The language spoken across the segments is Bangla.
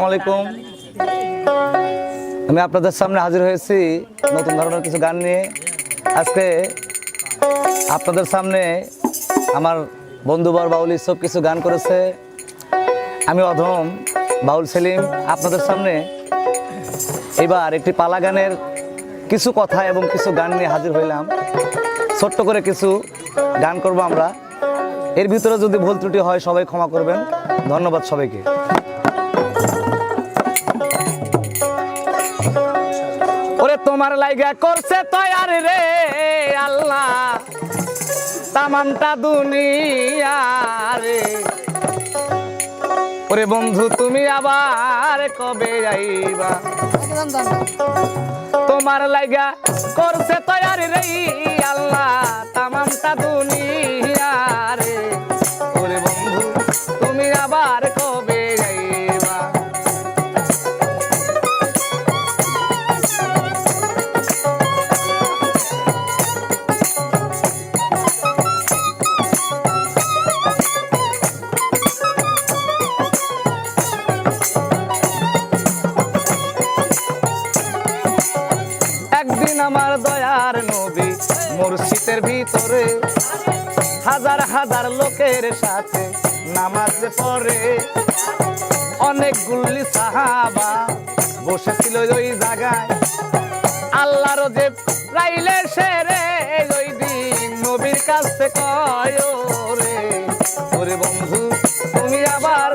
আলাইকুম। আমি আপনাদের সামনে হাজির হয়েছি নতুন ধরনের কিছু গান নিয়ে। আজকে আপনাদের সামনে আমার বন্ধুবর বাউল ইসব কিছু গান করেছে। আমি অধম বাউল সেলিম আপনাদের সামনে এবার একটি পালা গানের কিছু কথা এবং কিছু গান নিয়ে হাজির হইলাম। ছোট্ট করে কিছু গান করব আমরা। এর ভিতরে যদি ভুল ত্রুটি হয় সবাই ক্ষমা করবেন। ধন্যবাদ সবাইকে। ওরে তোমার লাইগা করছে তয়ার রে আল্লাহ তামামটা দুনিয়া রে। ওরে বন্ধু তুমি আবার কবে আইবা? তোমার লাইগা করছে তয়ার রে আল্লাহ তামামটা দুনিয়া রে। ওরে বন্ধু তুমি আবার কবে আইবা? একদিন আমার দয়ার নবী মুর্শিদের ভিতরে হাজার হাজার লোকের সাথে নামাজ পড়ে। অনেক গুল্লি সাহাবা বসেছিল ওই জায়গায়। আল্লাহর যে রাইলে সেরে ওই দিন নবীর কাছে কয় রে ওরে বন্ধু তুমি আবার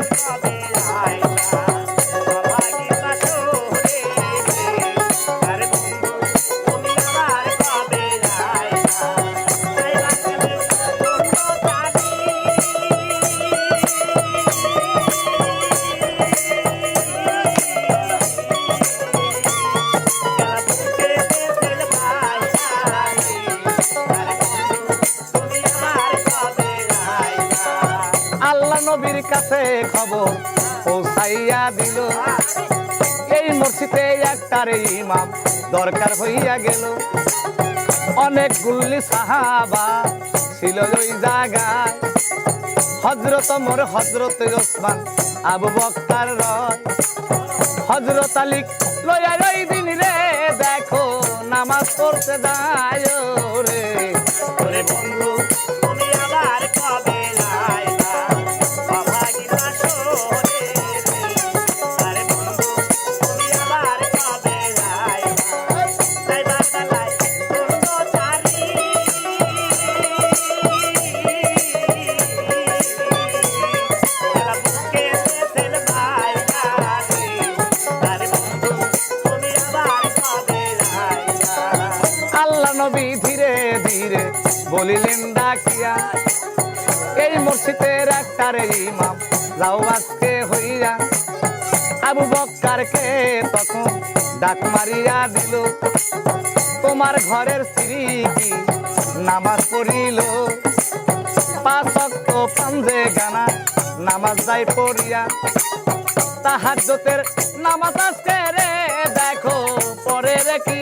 আল্লাহ নবীর কাছে খবর পৌঁছাইয়া দিল। এই মসজিদে একটার ইমাম দরকার হইয়া গেল। অনেক গুল্লি সাহাবা ছিল ওই জায়গায়। হযরত ওমর, হযরত ওসমান, আবু বকর রয়, হযরত আলী লইয়া ওই দিন রে দেখো নামাজ পড়তে যায় রে। ওরে বন্ধু তুমি আবার কবে আইবা? আল্লাহ নবী ধীরে ধীরে বলিলেন ডাকিয়া, এই মসজিদের একটার ইমাম যাও আজকে হইয়া। আবু বকরকে তখন ডাক মারিয়া দিল। তোমার ঘরের স্ত্রী কি নামাজ পড়িল? 5 ওয়াক্ত পাঞ্জে গানা নামাজ যাই পড়িয়া। তাহাজ্জুদের নামাজ আজকে রে দেখো পরে রে কি